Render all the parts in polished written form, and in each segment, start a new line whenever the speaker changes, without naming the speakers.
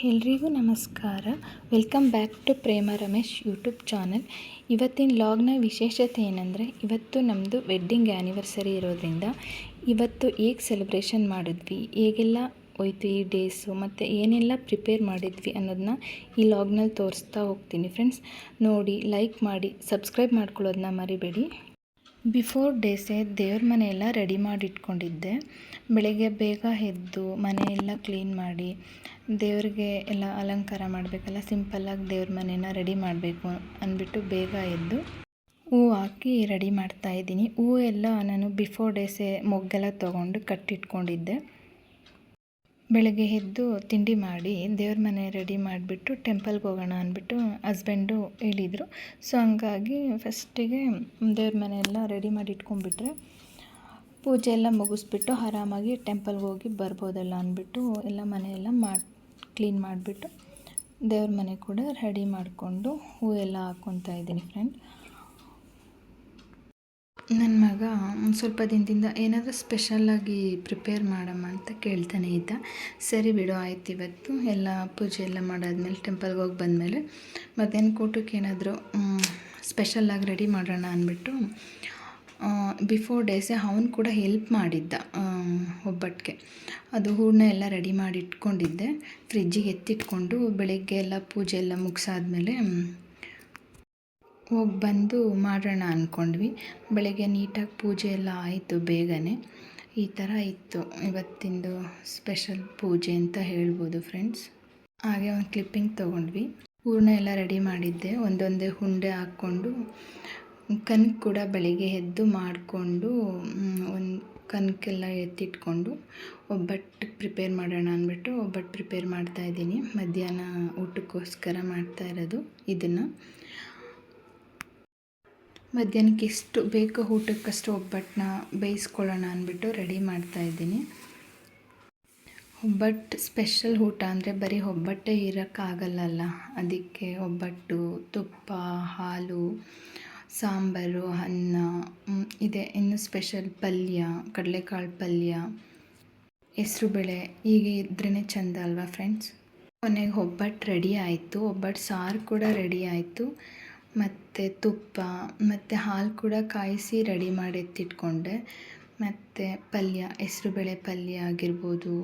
ಎಲ್ರಿಗೂ ನಮಸ್ಕಾರ. Welcome back to Prema Ramesh YouTube channel. ಇವತ್ತಿನ ಲಾಗ್ನ ವಿಶೇಷತೆ ಏನಂದರೆ, ಇವತ್ತು ನಮ್ಮದು ವೆಡ್ಡಿಂಗ್ ಆ್ಯನಿವರ್ಸರಿ ಇರೋದ್ರಿಂದ ಇವತ್ತು ಹೇಗೆ ಸೆಲೆಬ್ರೇಷನ್ ಮಾಡಿದ್ವಿ, ಹೇಗೆಲ್ಲ ಹೋಯ್ತು ಈ ಡೇಸು, ಮತ್ತು ಏನೆಲ್ಲ ಪ್ರಿಪೇರ್ ಮಾಡಿದ್ವಿ ಅನ್ನೋದನ್ನ ಈ ಲಾಗ್ನಲ್ಲಿ ತೋರಿಸ್ತಾ ಹೋಗ್ತೀನಿ ಫ್ರೆಂಡ್ಸ್. ನೋಡಿ, ಲೈಕ್ ಮಾಡಿ, ಸಬ್ಸ್ಕ್ರೈಬ್ ಮಾಡ್ಕೊಳ್ಳೋದನ್ನ ಮರಿಬೇಡಿ. ಬಿಫೋರ್ ಡೇಸೇ ದೇವ್ರ ಮನೆಯೆಲ್ಲ ರೆಡಿ ಮಾಡಿ ಇಟ್ಕೊಂಡಿದ್ದೆ. ಬೆಳಗ್ಗೆ ಬೇಗ ಎದ್ದು ಮನೆಯೆಲ್ಲ ಕ್ಲೀನ್ ಮಾಡಿ ದೇವ್ರಿಗೆ ಎಲ್ಲ ಅಲಂಕಾರ ಮಾಡಬೇಕಲ್ಲ, ಸಿಂಪಲ್ಲಾಗಿ ದೇವ್ರ ಮನೆಯನ್ನು ರೆಡಿ ಮಾಡಬೇಕು ಅಂದ್ಬಿಟ್ಟು ಬೇಗ ಎದ್ದು ಹೂವು ಹಾಕಿ ರೆಡಿ ಮಾಡ್ತಾಯಿದ್ದೀನಿ. ಹೂವು ಎಲ್ಲ ನಾನು ಬಿಫೋರ್ ಡೇಸೇ ಮೊಗ್ಗೆಲ್ಲ ತೊಗೊಂಡು ಕಟ್ಟಿಟ್ಕೊಂಡಿದ್ದೆ. ಬೆಳಗ್ಗೆ ಎದ್ದು ತಿಂಡಿ ಮಾಡಿ ದೇವ್ರ ಮನೆ ರೆಡಿ ಮಾಡಿಬಿಟ್ಟು ಟೆಂಪಲ್ಗೆ ಹೋಗೋಣ ಅಂದ್ಬಿಟ್ಟು ಹಸ್ಬೆಂಡು ಹೇಳಿದರು. ಸೊ ಹಂಗಾಗಿ ಫಸ್ಟಿಗೆ ದೇವ್ರ ಮನೆಯೆಲ್ಲ ರೆಡಿ ಮಾಡಿ ಇಟ್ಕೊಂಡ್ಬಿಟ್ರೆ ಪೂಜೆ ಎಲ್ಲ ಮುಗಿಸ್ಬಿಟ್ಟು ಆರಾಮಾಗಿ ಟೆಂಪಲ್ಗೆ ಹೋಗಿ ಬರ್ಬೋದಲ್ಲ ಅಂದ್ಬಿಟ್ಟು ಎಲ್ಲ ಮನೆಯೆಲ್ಲ ಕ್ಲೀನ್ ಮಾಡಿಬಿಟ್ಟು ದೇವ್ರ ಮನೆ ಕೂಡ ರೆಡಿ ಮಾಡಿಕೊಂಡು ಹೂವೆಲ್ಲ ಹಾಕ್ಕೊತಾ ಇದ್ದೀನಿ ಫ್ರೆಂಡ್. ನನ್ನ ಮಗ ಸ್ವಲ್ಪ ದಿನದಿಂದ ಏನಾದರೂ ಸ್ಪೆಷಲ್ಲಾಗಿ ಪ್ರಿಪೇರ್ ಮಾಡಮ್ಮ ಅಂತ ಕೇಳ್ತಾನೆ ಇದ್ದ. ಸರಿ ಬಿಡು ಆಯ್ತು, ಇವತ್ತು ಎಲ್ಲ ಪೂಜೆ ಎಲ್ಲ ಮಾಡಾದ್ಮೇಲೆ ಟೆಂಪಲ್ಗೆ ಹೋಗಿ ಬಂದಮೇಲೆ ಮಧ್ಯಾಹ್ನ ಊಟಕ್ಕೆ ಏನಾದರೂ ಸ್ಪೆಷಲ್ಲಾಗಿ ರೆಡಿ ಮಾಡೋಣ ಅಂದ್ಬಿಟ್ಟು ಬಿಫೋರ್ ಡೇಸೇ ಅವನು ಕೂಡ ಹೆಲ್ಪ್ ಮಾಡಿದ್ದ ಒಬ್ಬಟ್ಟಿಗೆ. ಅದು ಹೂರಣ ಎಲ್ಲ ರೆಡಿ ಮಾಡಿ ಇಟ್ಕೊಂಡಿದ್ದೆ, ಫ್ರಿಜ್ಜಿಗೆ ಎತ್ತಿಟ್ಕೊಂಡು ಬೆಳಗ್ಗೆ ಎಲ್ಲ ಪೂಜೆ ಎಲ್ಲ ಮುಗಿಸಾದ್ಮೇಲೆ ಹೋಗಿ ಬಂದು ಮಾಡೋಣ ಅಂದ್ಕೊಂಡ್ವಿ. ಬೆಳಗ್ಗೆ ನೀಟಾಗಿ ಪೂಜೆ ಎಲ್ಲ ಆಯಿತು ಬೇಗನೆ. ಈ ಥರ ಇತ್ತು ಇವತ್ತಿಂದು ಸ್ಪೆಷಲ್ ಪೂಜೆ ಅಂತ ಹೇಳ್ಬೋದು ಫ್ರೆಂಡ್ಸ್. ಹಾಗೆ ಒಂದು ಕ್ಲಿಪ್ಪಿಂಗ್ ತೊಗೊಂಡ್ವಿ. ಹೂರಣ ಎಲ್ಲ ರೆಡಿ ಮಾಡಿದ್ದೆ, ಒಂದೊಂದೇ ಉಂಡೆ ಹಾಕ್ಕೊಂಡು ಕನಕು ಕೂಡ ಬೆಳಿಗ್ಗೆ ಎದ್ದು ಮಾಡಿಕೊಂಡು ಒಂದು ಕನಕೆಲ್ಲ ಎತ್ತಿಟ್ಕೊಂಡು ಒಬ್ಬಟ್ಟು ಪ್ರಿಪೇರ್ ಮಾಡೋಣ ಅಂದ್ಬಿಟ್ಟು ಒಬ್ಬಟ್ಟು ಪ್ರಿಪೇರ್ ಮಾಡ್ತಾಯಿದ್ದೀನಿ. ಮಧ್ಯಾಹ್ನ ಊಟಕ್ಕೋಸ್ಕರ ಮಾಡ್ತಾ ಇರೋದು ಇದನ್ನು. ಮಧ್ಯಾಹ್ನಕ್ಕೆ ಎಷ್ಟು ಬೇಕೋ ಊಟಕ್ಕಷ್ಟು ಒಬ್ಬಟ್ಟನ್ನ ಬೇಯಿಸ್ಕೊಳ್ಳೋಣ ಅಂದ್ಬಿಟ್ಟು ರೆಡಿ ಮಾಡ್ತಾಯಿದ್ದೀನಿ. ಒಬ್ಬಟ್ಟು ಸ್ಪೆಷಲ್ ಊಟ ಅಂದರೆ ಬರೀ ಒಬ್ಬಟ್ಟೇ ಇರೋಕ್ಕಾಗಲ್ಲ, ಅದಕ್ಕೆ ಒಬ್ಬಟ್ಟು, ತುಪ್ಪ, ಹಾಲು, ಸಾಂಬಾರು, ಅನ್ನ ಇದೆ. ಇನ್ನು ಸ್ಪೆಷಲ್ ಪಲ್ಯ, ಕಡಲೆಕಾಳು ಪಲ್ಯ, ಹೆಸರುಬೇಳೆ ಹೀಗೆ ಇದ್ರೇ ಚೆಂದ ಅಲ್ವಾ ಫ್ರೆಂಡ್ಸ್. ಕೊನೆಗೆ ಒಬ್ಬಟ್ಟು ರೆಡಿ ಆಯಿತು. ಒಬ್ಬಟ್ಟು ಸಾರು ಕೂಡ ರೆಡಿ ಆಯಿತು. ಮತ್ತು ತುಪ್ಪ ಮತ್ತು ಹಾಲು ಕೂಡ ಕಾಯಿಸಿ ರೆಡಿ ಮಾಡಿ ಎತ್ತಿಟ್ಕೊಂಡೆ. ಮತ್ತು ಪಲ್ಯ, ಹೆಸರುಬೇಳೆ ಪಲ್ಯ ಆಗಿರ್ಬೋದು,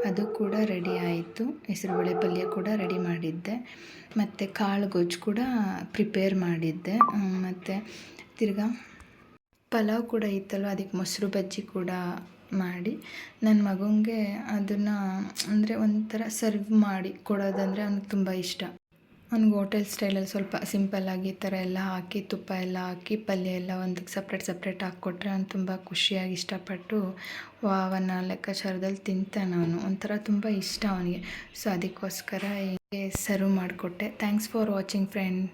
ಅದು ಕೂಡ ರೆಡಿ ಆಯಿತು. ಹೆಸರುಬೇಳೆ ಪಲ್ಯ ಕೂಡ ರೆಡಿ ಮಾಡಿದ್ದೆ. ಮತ್ತು ಕಾಳು ಗೊಜ್ಜು ಕೂಡ ಪ್ರಿಪೇರ್ ಮಾಡಿದ್ದೆ. ಮತ್ತು ತಿರ್ಗಾ ಪಲಾವ್ ಕೂಡ ಇತ್ತಲ್ವ, ಅದಕ್ಕೆ ಮೊಸರು ಬಜ್ಜಿ ಕೂಡ ಮಾಡಿ ನನ್ನ ಮಗನಿಗೆ ಅದನ್ನು ಅಂದರೆ ಒಂಥರ ಸರ್ವ್ ಮಾಡಿ ಕೊಡೋದಂದರೆ ಅವ್ನಿಗೆ ತುಂಬ ಇಷ್ಟ. ಅವ್ನಿಗೆ ಹೋಟೆಲ್ ಸ್ಟೈಲಲ್ಲಿ ಸ್ವಲ್ಪ ಸಿಂಪಲ್ಲಾಗಿ ಈ ಥರ ಎಲ್ಲ ಹಾಕಿ ತುಪ್ಪ ಎಲ್ಲ ಹಾಕಿ ಪಲ್ಯ ಎಲ್ಲ ಒಂದಕ್ಕೆ ಸಪ್ರೇಟ್ ಹಾಕ್ಕೊಟ್ರೆ ಅವ್ನು ತುಂಬ ಖುಷಿಯಾಗಿ ಇಷ್ಟಪಟ್ಟು ಅವನ ಲೆಕ್ಕಾಚಾರದಲ್ಲಿ ತಿಂತಾನೆ. ಅವನು ಒಂಥರ ತುಂಬ ಇಷ್ಟ ಅವನಿಗೆ. ಸೊ ಅದಕ್ಕೋಸ್ಕರ ಹೀಗೆ ಸರ್ವ್ ಮಾಡಿಕೊಟ್ಟೆ. Thanks for watching friend.